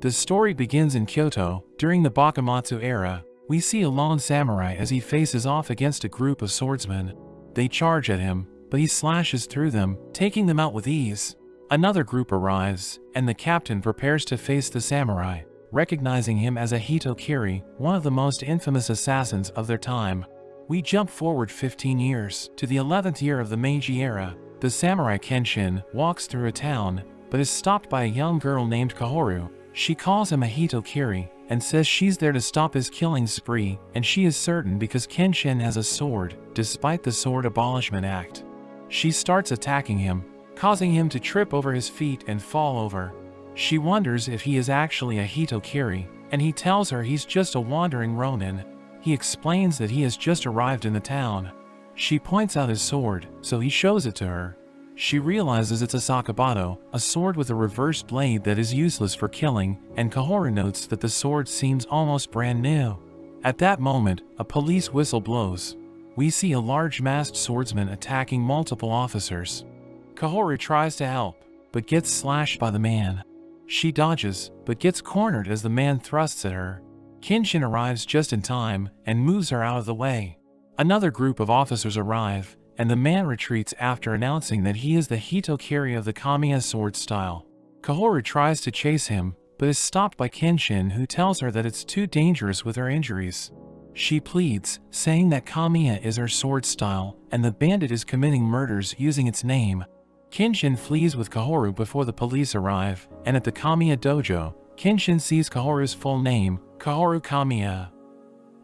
The story begins in Kyoto, during the Bakumatsu era. We see a lone samurai as he faces off against a group of swordsmen. They charge at him, but he slashes through them, taking them out with ease. Another group arrives, and the captain prepares to face the samurai, recognizing him as a Hitokiri, one of the most infamous assassins of their time. We jump forward 15 years, to the 11th year of the Meiji Era. The samurai Kenshin walks through a town, but is stopped by a young girl named Kahoru. She calls him a Hitokiri, and says she's there to stop his killing spree, and she is certain because Kenshin has a sword, despite the Sword Abolishment Act. She starts attacking him, causing him to trip over his feet and fall over. She wonders if he is actually a Hitokiri, and he tells her he's just a wandering ronin. He explains that he has just arrived in the town. She points out his sword, so he shows it to her. She realizes it's a sakabato, a sword with a reversed blade that is useless for killing, and Kahoru notes that the sword seems almost brand new. At that moment, a police whistle blows. We see a large masked swordsman attacking multiple officers. Kahoru tries to help, but gets slashed by the man. She dodges, but gets cornered as the man thrusts at her. Kenshin arrives just in time, and moves her out of the way. Another group of officers arrive, and the man retreats after announcing that he is the Hitokiri of the Kamiya sword style. Kahoru tries to chase him, but is stopped by Kenshin, who tells her that it's too dangerous with her injuries. She pleads, saying that Kamiya is her sword style, and the bandit is committing murders using its name. Kenshin flees with Kahoru before the police arrive, and at the Kamiya dojo, Kenshin sees Kahoru's full name, Kahoru Kamiya.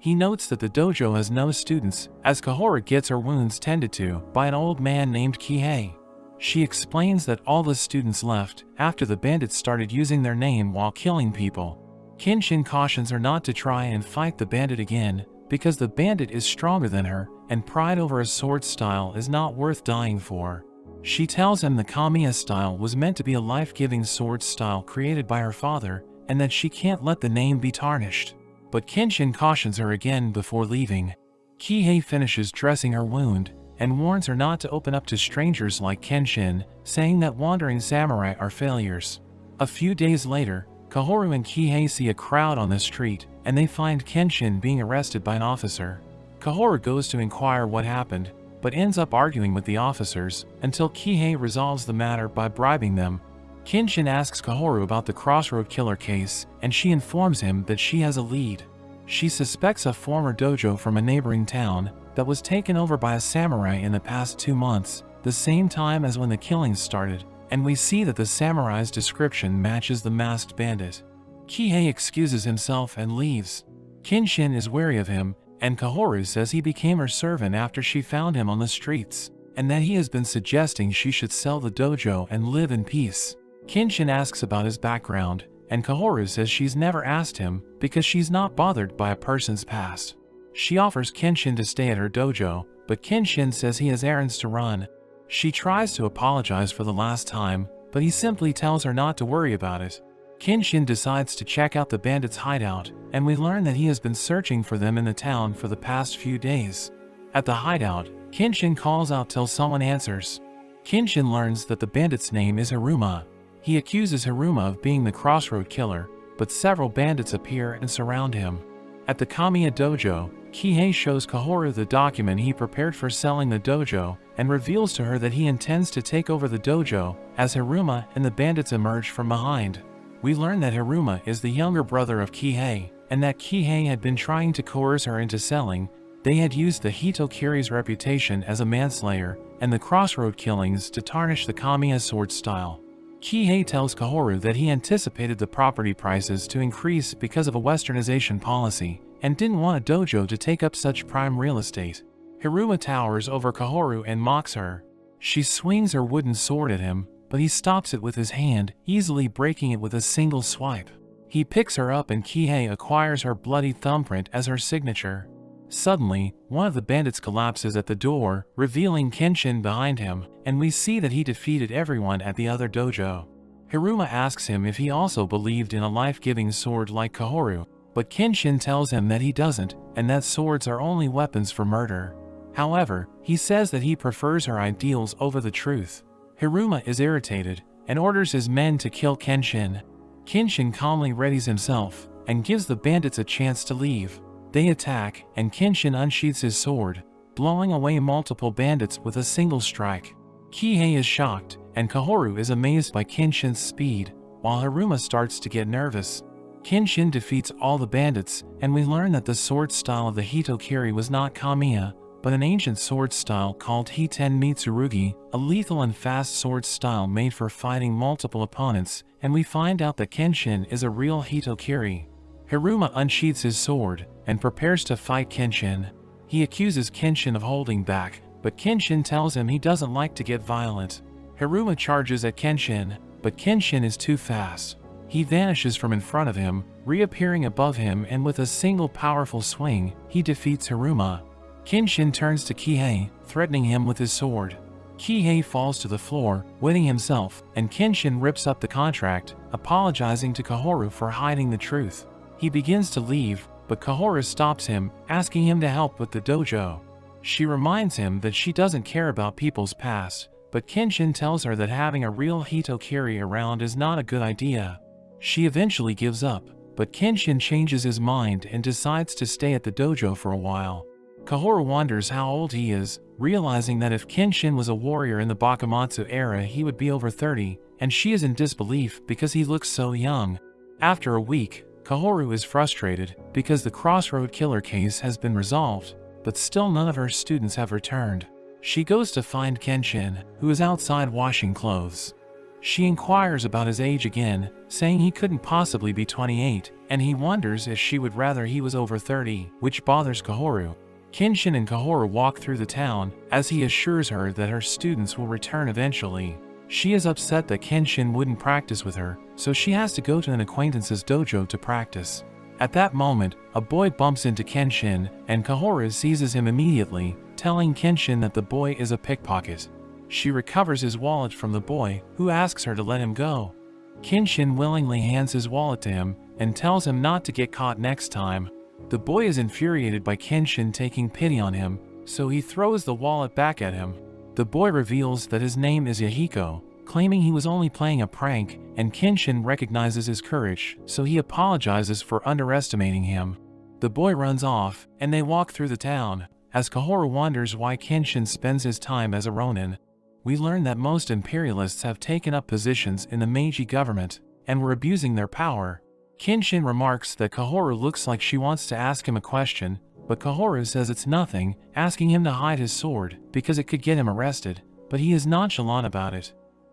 He notes that the dojo has no students, as Kahoru gets her wounds tended to by an old man named Kihei. She explains that all the students left after the bandits started using their name while killing people. Kenshin cautions her not to try and fight the bandit again, because the bandit is stronger than her, and pride over a sword style is not worth dying for. She tells him the Kamiya style was meant to be a life-giving sword style created by her father, and that she can't let the name be tarnished. But Kenshin cautions her again before leaving. Kihei finishes dressing her wound, and warns her not to open up to strangers like Kenshin, saying that wandering samurai are failures. A few days later, Kahoru and Kihei see a crowd on the street, and they find Kenshin being arrested by an officer. Kahoru goes to inquire what happened, but ends up arguing with the officers, until Kihei resolves the matter by bribing them. Kenshin asks Kahoru about the Crossroad Killer case, and she informs him that she has a lead. She suspects a former dojo from a neighboring town that was taken over by a samurai in the past 2 months, the same time as when the killings started, and we see that the samurai's description matches the masked bandit. Kihei excuses himself and leaves. Kenshin is wary of him, and Kahoru says he became her servant after she found him on the streets, and that he has been suggesting she should sell the dojo and live in peace. Kenshin asks about his background, and Kahoru says she's never asked him because she's not bothered by a person's past. She offers Kenshin to stay at her dojo, but Kenshin says he has errands to run. She tries to apologize for the last time, but he simply tells her not to worry about it. Kenshin decides to check out the bandits' hideout, and we learn that he has been searching for them in the town for the past few days. At the hideout, Kenshin calls out till someone answers. Kenshin learns that the bandit's name is Hiruma. He accuses Hiruma of being the Crossroad Killer, but several bandits appear and surround him. At the Kamiya dojo, Kihei shows Kahoru the document he prepared for selling the dojo, and reveals to her that he intends to take over the dojo, as Hiruma and the bandits emerge from behind. We learn that Hiruma is the younger brother of Kihei, and that Kihei had been trying to coerce her into selling. They had used the Hitokiri's reputation as a manslayer, and the Crossroad killings to tarnish the Kamiya sword style. Kihei tells Kahoru that he anticipated the property prices to increase because of a westernization policy, and didn't want a dojo to take up such prime real estate. Hiruma towers over Kahoru and mocks her. She swings her wooden sword at him, but he stops it with his hand, easily breaking it with a single swipe. He picks her up and Kihei acquires her bloody thumbprint as her signature. Suddenly, one of the bandits collapses at the door, revealing Kenshin behind him, and we see that he defeated everyone at the other dojo. Hiruma asks him if he also believed in a life-giving sword like Kahoru, but Kenshin tells him that he doesn't, and that swords are only weapons for murder. However, he says that he prefers her ideals over the truth. Hiruma is irritated, and orders his men to kill Kenshin. Kenshin calmly readies himself and gives the bandits a chance to leave. They attack, and Kenshin unsheathes his sword, blowing away multiple bandits with a single strike. Kihei is shocked, and Kahoru is amazed by Kenshin's speed, while Haruma starts to get nervous. Kenshin defeats all the bandits, and we learn that the sword style of the Hitokiri was not Kamiya, but an ancient sword style called Hiten Mitsurugi, a lethal and fast sword style made for fighting multiple opponents, and we find out that Kenshin is a real Hitokiri. Haruma unsheathes his sword and prepares to fight Kenshin. He accuses Kenshin of holding back, but Kenshin tells him he doesn't like to get violent. Haruma charges at Kenshin, but Kenshin is too fast. He vanishes from in front of him, reappearing above him, and with a single powerful swing, he defeats Haruma. Kenshin turns to Kihei, threatening him with his sword. Kihei falls to the floor, wetting himself, and Kenshin rips up the contract, apologizing to Kahoru for hiding the truth. He begins to leave, but Kahoru stops him, asking him to help with the dojo. She reminds him that she doesn't care about people's past, but Kenshin tells her that having a real Hitokiri around is not a good idea. She eventually gives up, but Kenshin changes his mind and decides to stay at the dojo for a while. Kahoru wonders how old he is, realizing that if Kenshin was a warrior in the Bakumatsu era he would be over 30, and she is in disbelief because he looks so young. After a week, Kahoru is frustrated because the Crossroad Killer case has been resolved, but still none of her students have returned. She goes to find Kenshin, who is outside washing clothes. She inquires about his age again, saying he couldn't possibly be 28, and he wonders if she would rather he was over 30, which bothers Kahoru. Kenshin and Kahoru walk through the town, as he assures her that her students will return eventually. She is upset that Kenshin wouldn't practice with her, so she has to go to an acquaintance's dojo to practice. At that moment, a boy bumps into Kenshin, and Kahoru seizes him immediately, telling Kenshin that the boy is a pickpocket. She recovers his wallet from the boy, who asks her to let him go. Kenshin willingly hands his wallet to him, and tells him not to get caught next time. The boy is infuriated by Kenshin taking pity on him, so he throws the wallet back at him. The boy reveals that his name is Yahiko, claiming he was only playing a prank, and Kenshin recognizes his courage, so he apologizes for underestimating him. The boy runs off, and they walk through the town, as Kahoru wonders why Kenshin spends his time as a ronin. We learn that most imperialists have taken up positions in the Meiji government, and were abusing their power. Kenshin remarks that Kahoru looks like she wants to ask him a question, but Kahoru says it's nothing, asking him to hide his sword, because it could get him arrested, but he is nonchalant about it.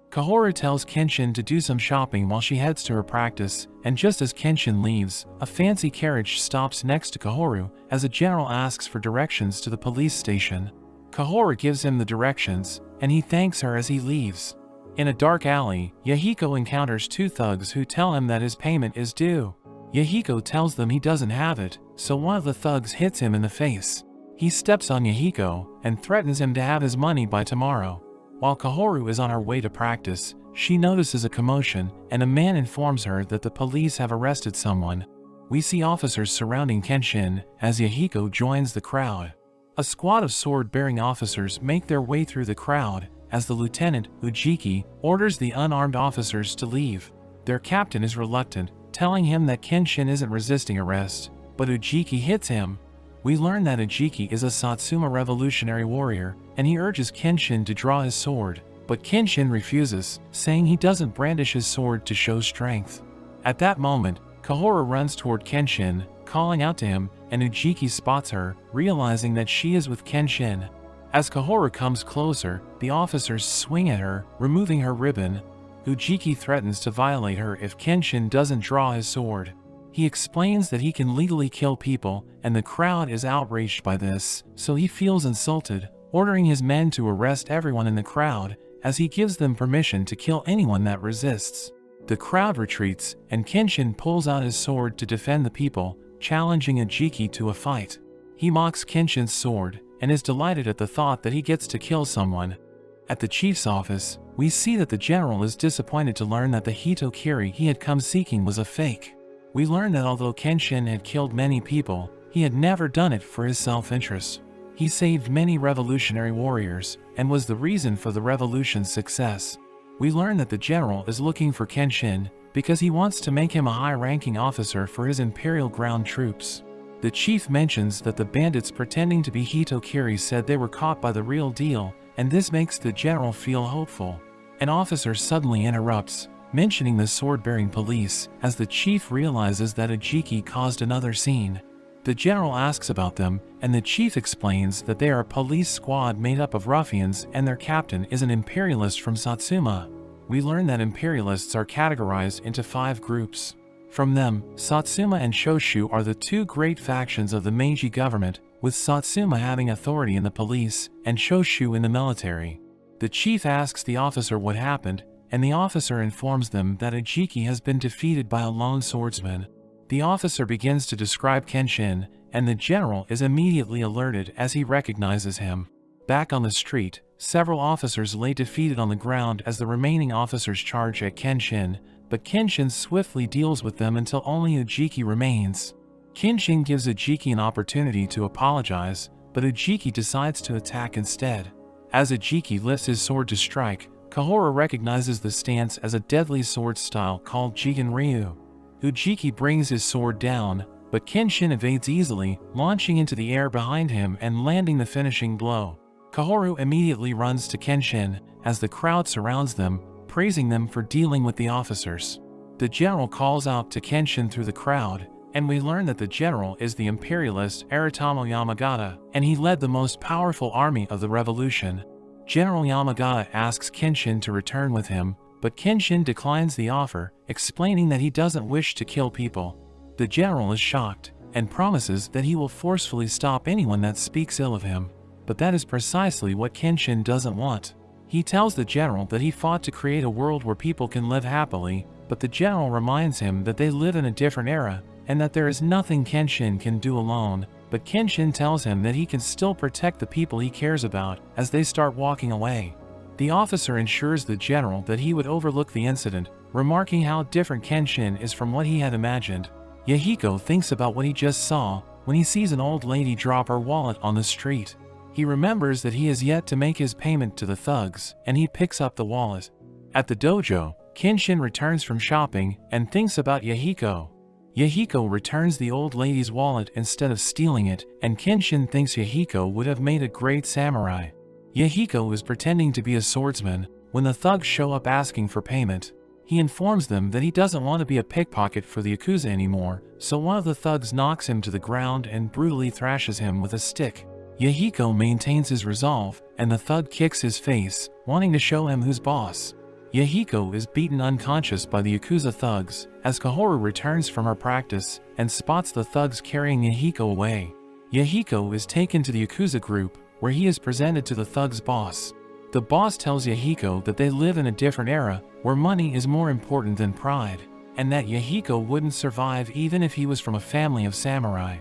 Kahoru tells Kenshin to do some shopping while she heads to her practice, and just as Kenshin leaves, a fancy carriage stops next to Kahoru, as a general asks for directions to the police station. Kahoru gives him the directions, and he thanks her as he leaves. In a dark alley, Yahiko encounters two thugs who tell him that his payment is due. Yahiko tells them he doesn't have it, so one of the thugs hits him in the face. He steps on Yahiko and threatens him to have his money by tomorrow. While Kahoru is on her way to practice, she notices a commotion, and a man informs her that the police have arrested someone. We see officers surrounding Kenshin as Yahiko joins the crowd. A squad of sword-bearing officers make their way through the crowd, as the lieutenant, Ujiki, orders the unarmed officers to leave. Their captain is reluctant, telling him that Kenshin isn't resisting arrest, but Ujiki hits him. We learn that Ujiki is a Satsuma revolutionary warrior, and he urges Kenshin to draw his sword, but Kenshin refuses, saying he doesn't brandish his sword to show strength. At that moment, Kahoru runs toward Kenshin, calling out to him, and Ujiki spots her, realizing that she is with Kenshin. As Kahoru comes closer, the officers swing at her, removing her ribbon. Ujiki threatens to violate her if Kenshin doesn't draw his sword. He explains that he can legally kill people, and the crowd is outraged by this, so he feels insulted, ordering his men to arrest everyone in the crowd, as he gives them permission to kill anyone that resists. The crowd retreats, and Kenshin pulls out his sword to defend the people, challenging Ujiki to a fight. He mocks Kenshin's sword, and is delighted at the thought that he gets to kill someone. At the chief's office, we see that the general is disappointed to learn that the Hitokiri he had come seeking was a fake. We learn that although Kenshin had killed many people, he had never done it for his self-interest. He saved many revolutionary warriors, and was the reason for the revolution's success. We learn that the general is looking for Kenshin, because he wants to make him a high-ranking officer for his imperial ground troops. The chief mentions that the bandits pretending to be Hitokiri said they were caught by the real deal, and this makes the general feel hopeful. An officer suddenly interrupts, mentioning the sword-bearing police, as the chief realizes that Ajiki caused another scene. The general asks about them, and the chief explains that they are a police squad made up of ruffians and their captain is an imperialist from Satsuma. We learn that imperialists are categorized into 5 groups. From them, Satsuma and Shoshu are the 2 great factions of the Meiji government, with Satsuma having authority in the police and Shoshu in the military. The chief asks the officer what happened, and the officer informs them that Ajiki has been defeated by a lone swordsman. The officer begins to describe Kenshin, and the general is immediately alerted as he recognizes him. Back on the street, several officers lay defeated on the ground as the remaining officers charge at Kenshin, but Kenshin swiftly deals with them until only Ajiki remains. Kenshin gives Ajiki an opportunity to apologize, but Ajiki decides to attack instead. As Ajiki lifts his sword to strike, Kahora recognizes the stance as a deadly sword style called Jigen Ryu. Ajiki brings his sword down, but Kenshin evades easily, launching into the air behind him and landing the finishing blow. Kahoru immediately runs to Kenshin, as the crowd surrounds them, praising them for dealing with the officers. The general calls out to Kenshin through the crowd, and we learn that the general is the imperialist Aritomo Yamagata, and he led the most powerful army of the revolution. General Yamagata asks Kenshin to return with him, but Kenshin declines the offer, explaining that he doesn't wish to kill people. The general is shocked, and promises that he will forcefully stop anyone that speaks ill of him. But that is precisely what Kenshin doesn't want. He tells the general that he fought to create a world where people can live happily, but the general reminds him that they live in a different era, and that there is nothing Kenshin can do alone. But Kenshin tells him that he can still protect the people he cares about as they start walking away. The officer ensures the general that he would overlook the incident, remarking how different Kenshin is from what he had imagined. Yahiko thinks about what he just saw when he sees an old lady drop her wallet on the street. He remembers that he has yet to make his payment to the thugs, and he picks up the wallet. At the dojo, Kenshin returns from shopping and thinks about Yahiko. Yahiko returns the old lady's wallet instead of stealing it, and Kenshin thinks Yahiko would have made a great samurai. Yahiko is pretending to be a swordsman when the thugs show up asking for payment. He informs them that he doesn't want to be a pickpocket for the Yakuza anymore, so one of the thugs knocks him to the ground and brutally thrashes him with a stick. Yahiko maintains his resolve, and the thug kicks his face, wanting to show him who's boss. Yahiko is beaten unconscious by the Yakuza thugs, as Kahoru returns from her practice and spots the thugs carrying Yahiko away. Yahiko is taken to the Yakuza group, where he is presented to the thug's boss. The boss tells Yahiko that they live in a different era, where money is more important than pride, and that Yahiko wouldn't survive even if he was from a family of samurai.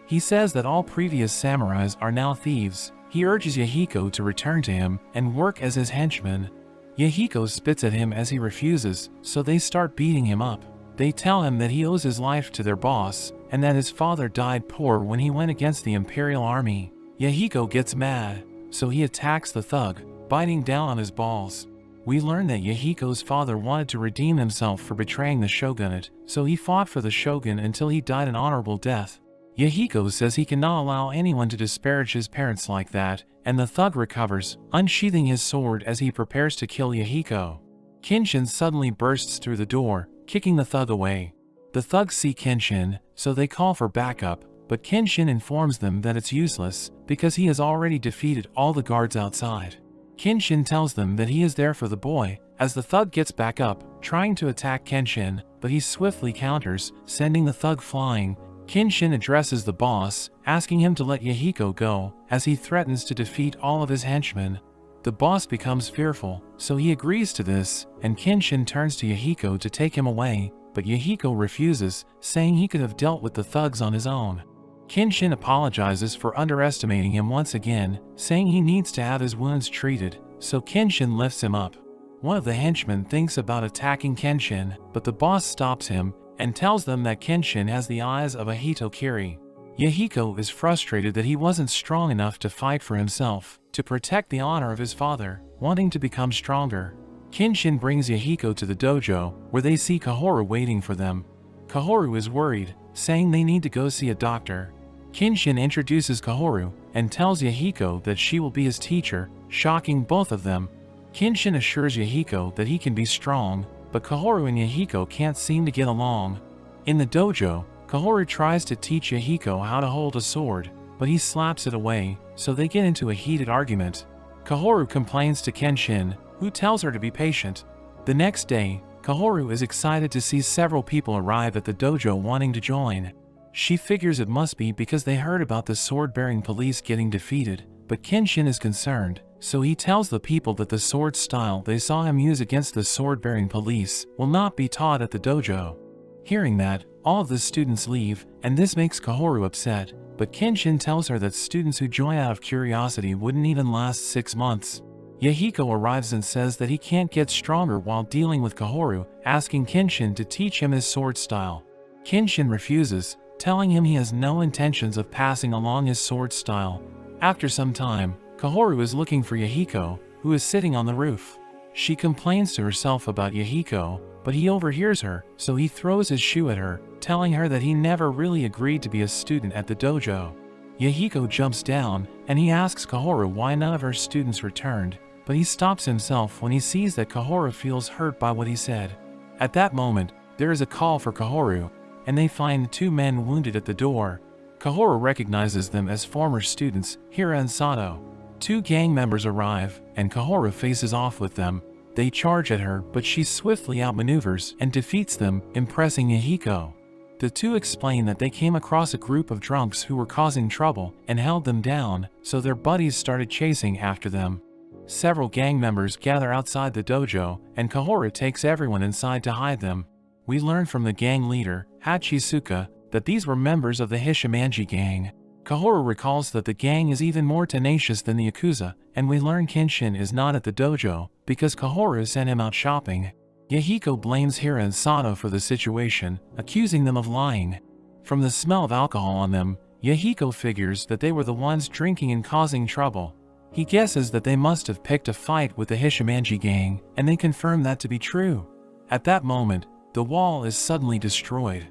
He says that all previous samurais are now thieves. He urges Yahiko to return to him and work as his henchman. Yahiko spits at him as he refuses, so they start beating him up. They tell him that he owes his life to their boss, and that his father died poor when he went against the imperial army. Yahiko gets mad, so he attacks the thug, biting down on his balls. We learn that Yahiko's father wanted to redeem himself for betraying the shogunate, so he fought for the shogun until he died an honorable death. Yahiko says he cannot allow anyone to disparage his parents like that, and the thug recovers, unsheathing his sword as he prepares to kill Yahiko. Kenshin suddenly bursts through the door, kicking the thug away. The thugs see Kenshin, so they call for backup, but Kenshin informs them that it's useless, because he has already defeated all the guards outside. Kenshin tells them that he is there for the boy, as the thug gets back up, trying to attack Kenshin, but he swiftly counters, sending the thug flying. Kenshin addresses the boss, asking him to let Yahiko go, as he threatens to defeat all of his henchmen. The boss becomes fearful, so he agrees to this, and Kenshin turns to Yahiko to take him away, but Yahiko refuses, saying he could have dealt with the thugs on his own. Kenshin apologizes for underestimating him once again, saying he needs to have his wounds treated, so Kenshin lifts him up. One of the henchmen thinks about attacking Kenshin, but the boss stops him, and tells them that Kenshin has the eyes of a Hitokiri. Yahiko is frustrated that he wasn't strong enough to fight for himself, to protect the honor of his father, wanting to become stronger. Kenshin brings Yahiko to the dojo, where they see Kahoru waiting for them. Kahoru is worried, saying they need to go see a doctor. Kenshin introduces Kahoru and tells Yahiko that she will be his teacher, shocking both of them. Kenshin assures Yahiko that he can be strong, but Kahoru and Yahiko can't seem to get along. In the dojo, Kahoru tries to teach Yahiko how to hold a sword, but he slaps it away, so they get into a heated argument. Kahoru complains to Kenshin, who tells her to be patient. The next day, Kahoru is excited to see several people arrive at the dojo wanting to join. She figures it must be because they heard about the sword-bearing police getting defeated, but Kenshin is concerned, so he tells the people that the sword style they saw him use against the sword-bearing police will not be taught at the dojo. Hearing that, all of the students leave, and this makes Kahoru upset, but Kenshin tells her that students who join out of curiosity wouldn't even last 6 months. Yahiko arrives and says that he can't get stronger while dealing with Kahoru, asking Kenshin to teach him his sword style. Kenshin refuses, telling him he has no intentions of passing along his sword style. After some time, Kahoru is looking for Yahiko, who is sitting on the roof. She complains to herself about Yahiko, but he overhears her, so he throws his shoe at her, telling her that he never really agreed to be a student at the dojo. Yahiko jumps down, and he asks Kahoru why none of her students returned, but he stops himself when he sees that Kahoru feels hurt by what he said. At that moment, there is a call for Kahoru, and they find 2 men wounded at the door. Kahoru recognizes them as former students, Hira and Sato. 2 gang members arrive, and Kahoru faces off with them. They charge at her, but she swiftly outmaneuvers and defeats them, impressing Yahiko. The 2 explain that they came across a group of drunks who were causing trouble and held them down, so their buddies started chasing after them. Several gang members gather outside the dojo, and Kahoru takes everyone inside to hide them. We learn from the gang leader, Hachisuka, that these were members of the Hishimanji gang. Kahoru recalls that the gang is even more tenacious than the Yakuza, and we learn Kenshin is not at the dojo because Kahoru sent him out shopping. Yahiko blames Hira and Sato for the situation, accusing them of lying. From the smell of alcohol on them, Yahiko figures that they were the ones drinking and causing trouble. He guesses that they must have picked a fight with the Hishimanji gang, and they confirm that to be true. At that moment, the wall is suddenly destroyed.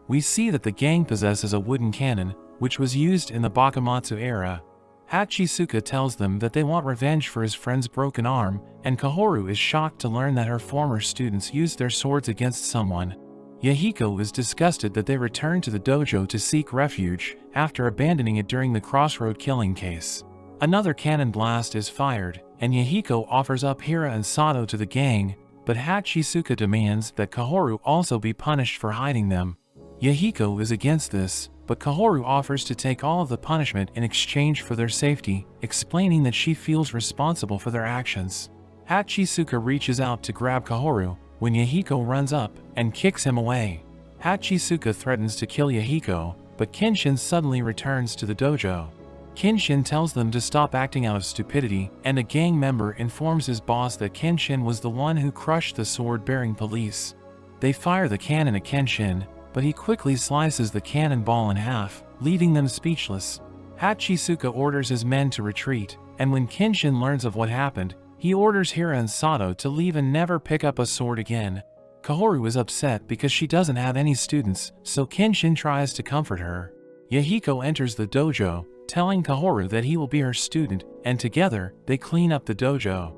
We see that the gang possesses a wooden cannon, which was used in the Bakumatsu era. Hachisuka tells them that they want revenge for his friend's broken arm, and Kahoru is shocked to learn that her former students used their swords against someone. Yahiko is disgusted that they returned to the dojo to seek refuge, after abandoning it during the Crossroad killing case. Another cannon blast is fired, and Yahiko offers up Hira and Sato to the gang, but Hachisuka demands that Kahoru also be punished for hiding them. Yahiko is against this, but Kahoru offers to take all of the punishment in exchange for their safety, explaining that she feels responsible for their actions. Hachisuka reaches out to grab Kahoru, when Yahiko runs up and kicks him away. Hachisuka threatens to kill Yahiko, but Kenshin suddenly returns to the dojo. Kenshin tells them to stop acting out of stupidity, and a gang member informs his boss that Kenshin was the one who crushed the sword-bearing police. They fire the cannon at Kenshin, but he quickly slices the cannonball in half, leaving them speechless. Hachisuka orders his men to retreat, and when Kenshin learns of what happened, he orders Hira and Sato to leave and never pick up a sword again. Kahoru is upset because she doesn't have any students, so Kenshin tries to comfort her. Yahiko enters the dojo, telling Kahoru that he will be her student, and together, they clean up the dojo.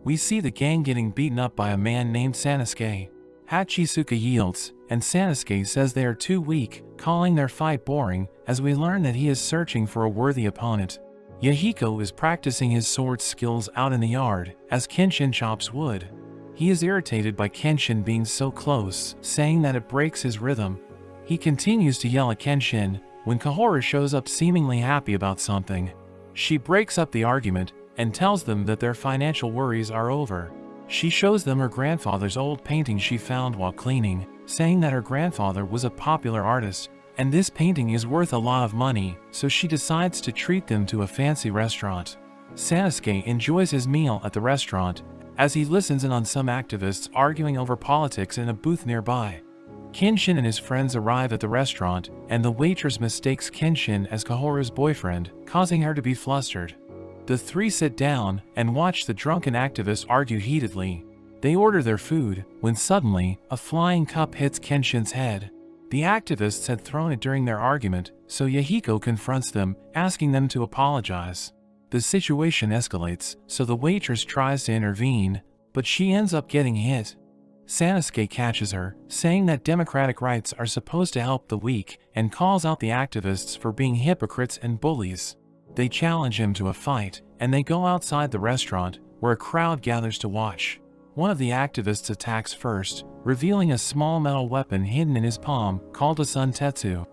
We see the gang getting beaten up by a man named Sanosuke. Hachisuka yields, and Sanosuke says they are too weak, calling their fight boring, as we learn that he is searching for a worthy opponent. Yahiko is practicing his sword skills out in the yard, as Kenshin chops wood. He is irritated by Kenshin being so close, saying that it breaks his rhythm. He continues to yell at Kenshin, when Kahoru shows up seemingly happy about something. She breaks up the argument, and tells them that their financial worries are over. She shows them her grandfather's old painting she found while cleaning, saying that her grandfather was a popular artist, and this painting is worth a lot of money, so she decides to treat them to a fancy restaurant. Sanosuke enjoys his meal at the restaurant, as he listens in on some activists arguing over politics in a booth nearby. Kenshin and his friends arrive at the restaurant, and the waitress mistakes Kenshin as Kahoru's boyfriend, causing her to be flustered. The 3 sit down and watch the drunken activists argue heatedly. They order their food, when suddenly, a flying cup hits Kenshin's head. The activists had thrown it during their argument, so Yahiko confronts them, asking them to apologize. The situation escalates, so the waitress tries to intervene, but she ends up getting hit. Sanosuke catches her, saying that democratic rights are supposed to help the weak, and calls out the activists for being hypocrites and bullies. They challenge him to a fight, and they go outside the restaurant, where a crowd gathers to watch. One of the activists attacks first, revealing a small metal weapon hidden in his palm, called a suntetsu.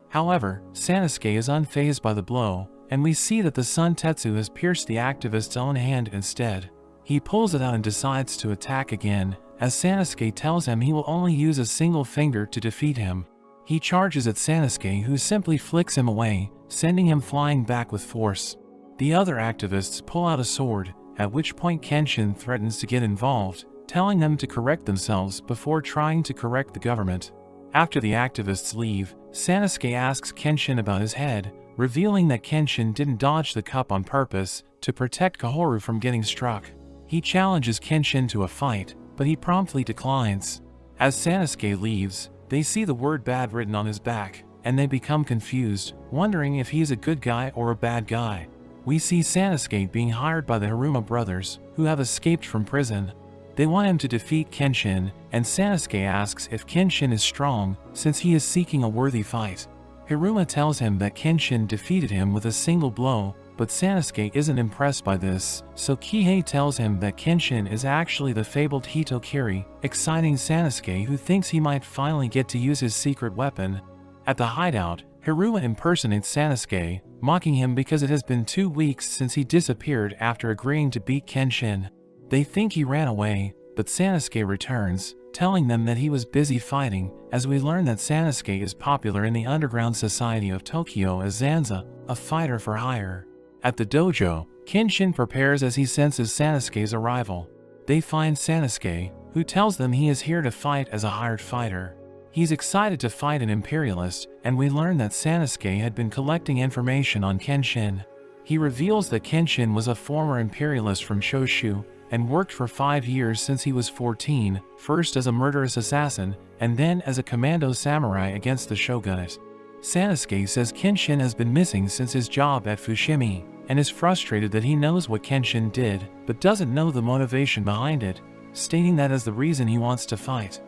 However, Sanosuke is unfazed by the blow, and we see that the suntetsu has pierced the activist's own hand instead. He pulls it out and decides to attack again, as Sanosuke tells him he will only use a single finger to defeat him. He charges at Sanosuke, who simply flicks him away, sending him flying back with force. The other activists pull out a sword, at which point Kenshin threatens to get involved, telling them to correct themselves before trying to correct the government. After the activists leave, Sanosuke asks Kenshin about his head, revealing that Kenshin didn't dodge the cup on purpose to protect Kahoru from getting struck. He challenges Kenshin to a fight, but he promptly declines. As Sanosuke leaves, they see the word bad written on his back, and they become confused, wondering if he's a good guy or a bad guy. We see Sanosuke being hired by the Hiruma brothers, who have escaped from prison. They want him to defeat Kenshin, and Sanosuke asks if Kenshin is strong, since he is seeking a worthy fight. Hiruma tells him that Kenshin defeated him with a single blow, but Sanosuke isn't impressed by this, so Kihei tells him that Kenshin is actually the fabled Hitokiri, exciting Sanosuke, who thinks he might finally get to use his secret weapon. At the hideout, Hiruma impersonates Sanosuke, mocking him because it has been 2 weeks since he disappeared after agreeing to beat Kenshin. They think he ran away, but Sanosuke returns, telling them that he was busy fighting, as we learn that Sanosuke is popular in the underground society of Tokyo as Zanza, a fighter for hire. At the dojo, Kenshin prepares as he senses Sanosuke's arrival. They find Sanosuke, who tells them he is here to fight as a hired fighter. He's excited to fight an imperialist, and we learn that Sanosuke had been collecting information on Kenshin. He reveals that Kenshin was a former imperialist from Shoshu, and worked for 5 years since he was 14, first as a murderous assassin, and then as a commando samurai against the shogunate. Sanosuke says Kenshin has been missing since his job at Fushimi, and is frustrated that he knows what Kenshin did, but doesn't know the motivation behind it, stating that as the reason he wants to fight.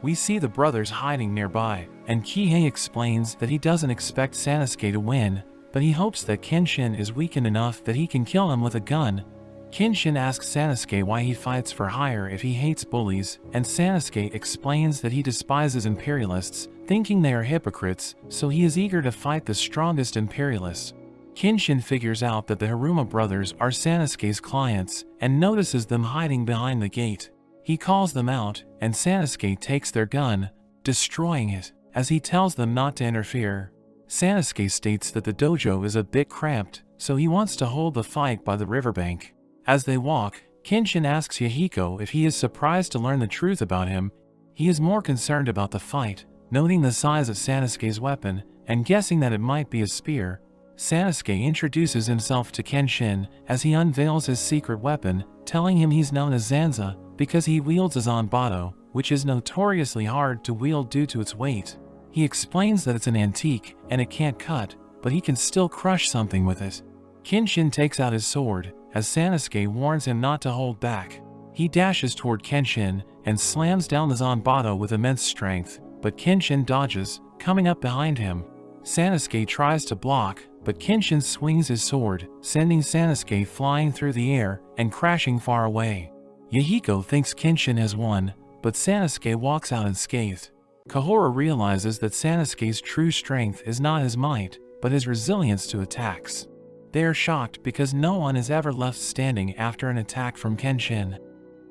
We see the brothers hiding nearby, and Kihei explains that he doesn't expect Sanosuke to win, but he hopes that Kenshin is weakened enough that he can kill him with a gun. Kenshin asks Sanosuke why he fights for hire if he hates bullies, and Sanosuke explains that he despises imperialists, thinking they are hypocrites, so he is eager to fight the strongest imperialist. Kenshin figures out that the Hiruma brothers are Sanosuke's clients, and notices them hiding behind the gate. He calls them out, and Sanosuke takes their gun, destroying it, as he tells them not to interfere. Sanosuke states that the dojo is a bit cramped, so he wants to hold the fight by the riverbank. As they walk, Kenshin asks Yahiko if he is surprised to learn the truth about him. He is more concerned about the fight, noting the size of Sanosuke's weapon, and guessing that it might be a spear. Sanosuke introduces himself to Kenshin as he unveils his secret weapon, telling him he's known as Zanza because he wields a zanbato, which is notoriously hard to wield due to its weight. He explains that it's an antique and it can't cut, but he can still crush something with it. Kenshin takes out his sword, as Sanosuke warns him not to hold back. He dashes toward Kenshin and slams down the zanbato with immense strength, but Kenshin dodges, coming up behind him. Sanosuke tries to block, but Kenshin swings his sword, sending Sanosuke flying through the air and crashing far away. Yahiko thinks Kenshin has won, but Sanosuke walks out unscathed. Kahoru realizes that Sanosuke's true strength is not his might, but his resilience to attacks. They are shocked because no one is ever left standing after an attack from Kenshin.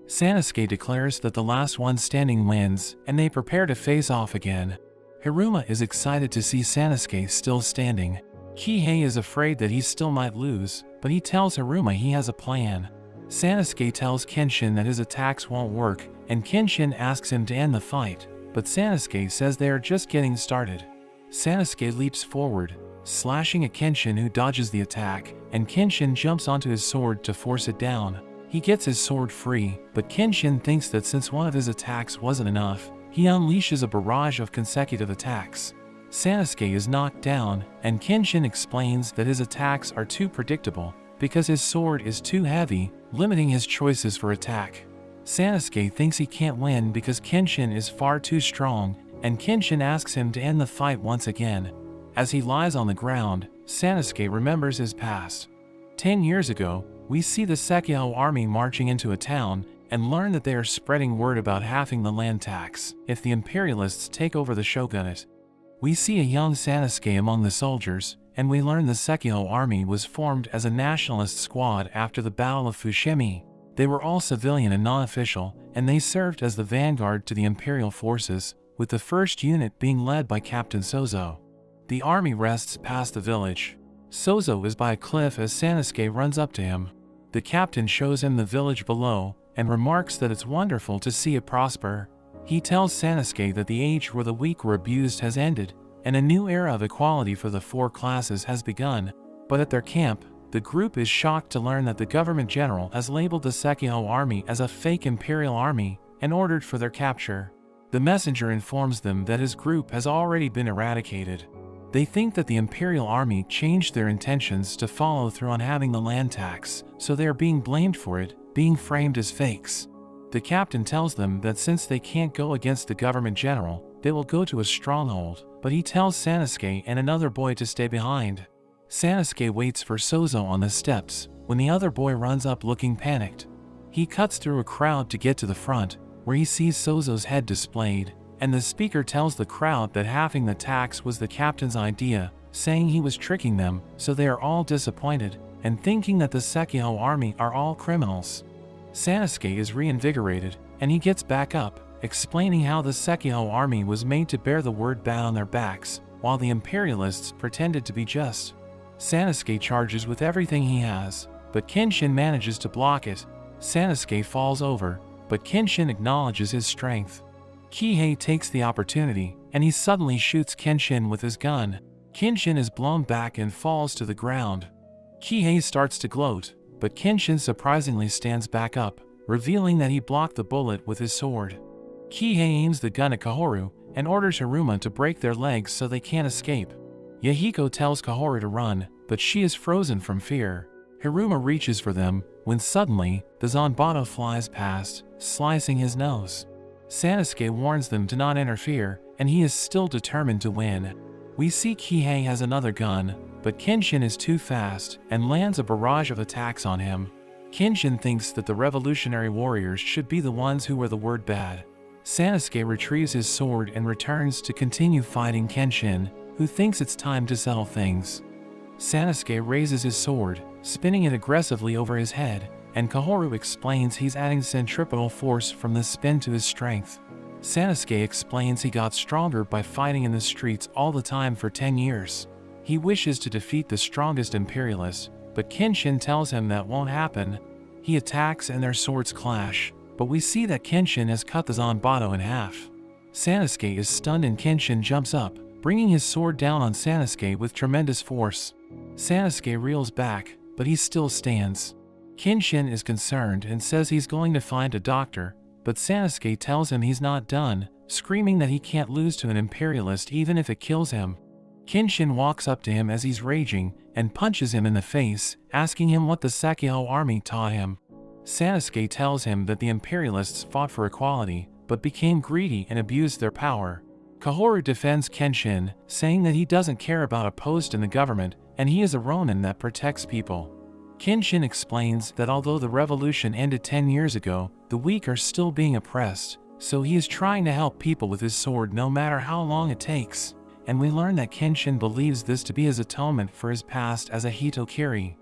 Sanosuke declares that the last one standing wins, and they prepare to face off again. Hiruma is excited to see Sanosuke still standing. Kihei is afraid that he still might lose, but he tells Hiruma he has a plan. Sanosuke tells Kenshin that his attacks won't work, and Kenshin asks him to end the fight, but Sanosuke says they are just getting started. Sanosuke leaps forward, slashing at Kenshin, who dodges the attack, and Kenshin jumps onto his sword to force it down. He gets his sword free, but Kenshin thinks that since one of his attacks wasn't enough, he unleashes a barrage of consecutive attacks. Sanosuke is knocked down, and Kenshin explains that his attacks are too predictable because his sword is too heavy, limiting his choices for attack. Sanosuke thinks he can't win because Kenshin is far too strong, and Kenshin asks him to end the fight once again. As he lies on the ground, Sanosuke remembers his past. 10 years ago, we see the Sekihō army marching into a town and learn that they are spreading word about halving the land tax if the imperialists take over the shogunate. We see a young Sanosuke among the soldiers, and we learn the Sekihō army was formed as a nationalist squad after the Battle of Fushimi. They were all civilian and non-official, and they served as the vanguard to the imperial forces, with the first unit being led by Captain Sozo. The army rests past the village. Sozo is by a cliff as Sanosuke runs up to him. The captain shows him the village below, and remarks that it's wonderful to see it prosper. He tells Sanosuke that the age where the weak were abused has ended, and a new era of equality for the four classes has begun. But at their camp, the group is shocked to learn that the government general has labeled the Sekihō army as a fake imperial army and ordered for their capture. The messenger informs them that his group has already been eradicated. They think that the imperial army changed their intentions to follow through on having the land tax, so they are being blamed for it, being framed as fakes. The captain tells them that since they can't go against the government general, they will go to a stronghold, but he tells Sanosuke and another boy to stay behind. Sanosuke waits for Sozo on the steps, when the other boy runs up looking panicked. He cuts through a crowd to get to the front, where he sees Sozo's head displayed, and the speaker tells the crowd that halving the tax was the captain's idea, saying he was tricking them, so they are all disappointed, and thinking that the Sekihō army are all criminals. Sanosuke is reinvigorated, and he gets back up, explaining how the Sekihō army was made to bear the word bad on their backs, while the imperialists pretended to be just. Sanosuke charges with everything he has, but Kenshin manages to block it. Sanosuke falls over, but Kenshin acknowledges his strength. Kihei takes the opportunity, and he suddenly shoots Kenshin with his gun. Kenshin is blown back and falls to the ground. Kihei starts to gloat, but Kenshin surprisingly stands back up, revealing that he blocked the bullet with his sword. Kihei aims the gun at Kahoru, and orders Hiruma to break their legs so they can't escape. Yahiko tells Kahoru to run, but she is frozen from fear. Hiruma reaches for them, when suddenly, the Zanbato flies past, slicing his nose. Sanosuke warns them to not interfere, and he is still determined to win. We see Kihei has another gun, but Kenshin is too fast, and lands a barrage of attacks on him. Kenshin thinks that the revolutionary warriors should be the ones who were the word bad. Sanosuke retrieves his sword and returns to continue fighting Kenshin, who thinks it's time to settle things. Sanosuke raises his sword, spinning it aggressively over his head, and Kahoru explains he's adding centripetal force from the spin to his strength. Sanosuke explains he got stronger by fighting in the streets all the time for 10 years. He wishes to defeat the strongest imperialist, but Kenshin tells him that won't happen. He attacks and their swords clash, but we see that Kenshin has cut the Zanbato in half. Sanosuke is stunned and Kenshin jumps up, bringing his sword down on Sanosuke with tremendous force. Sanosuke reels back, but he still stands. Kenshin is concerned and says he's going to find a doctor, but Sanosuke tells him he's not done, screaming that he can't lose to an imperialist even if it kills him. Kenshin walks up to him as he's raging and punches him in the face, asking him what the Sekihō army taught him. Sanosuke tells him that the imperialists fought for equality, but became greedy and abused their power. Kahoru defends Kenshin, saying that he doesn't care about a post in the government, and he is a Ronin that protects people. Kenshin explains that although the revolution ended 10 years ago, the weak are still being oppressed, so he is trying to help people with his sword no matter how long it takes, and we learn that Kenshin believes this to be his atonement for his past as a Hitokiri.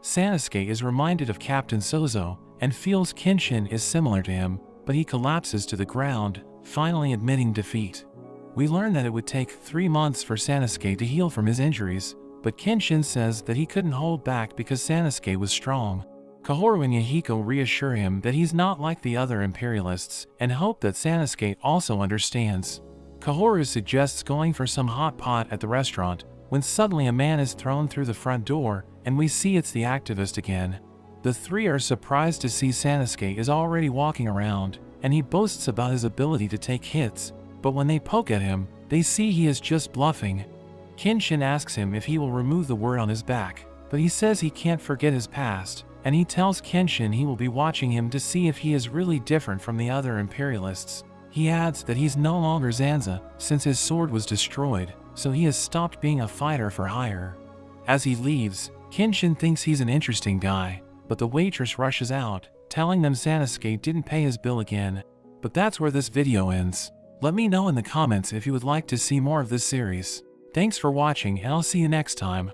Sanosuke is reminded of Captain Sozo, and feels Kenshin is similar to him, but he collapses to the ground, finally admitting defeat. We learn that it would take 3 months for Sanosuke to heal from his injuries, but Kenshin says that he couldn't hold back because Sanosuke was strong. Kahoru and Yahiko reassure him that he's not like the other imperialists, and hope that Sanosuke also understands. Kahoru suggests going for some hot pot at the restaurant, when suddenly a man is thrown through the front door, and we see it's the activist again. The three are surprised to see Sanosuke is already walking around, and he boasts about his ability to take hits, but when they poke at him, they see he is just bluffing. Kenshin asks him if he will remove the word on his back, but he says he can't forget his past, and he tells Kenshin he will be watching him to see if he is really different from the other imperialists. He adds that he's no longer Zanza, since his sword was destroyed, so he has stopped being a fighter for hire. As he leaves, Kenshin thinks he's an interesting guy, but the waitress rushes out, telling them Sanosuke didn't pay his bill again. But that's where this video ends. Let me know in the comments if you would like to see more of this series. Thanks for watching, and I'll see you next time.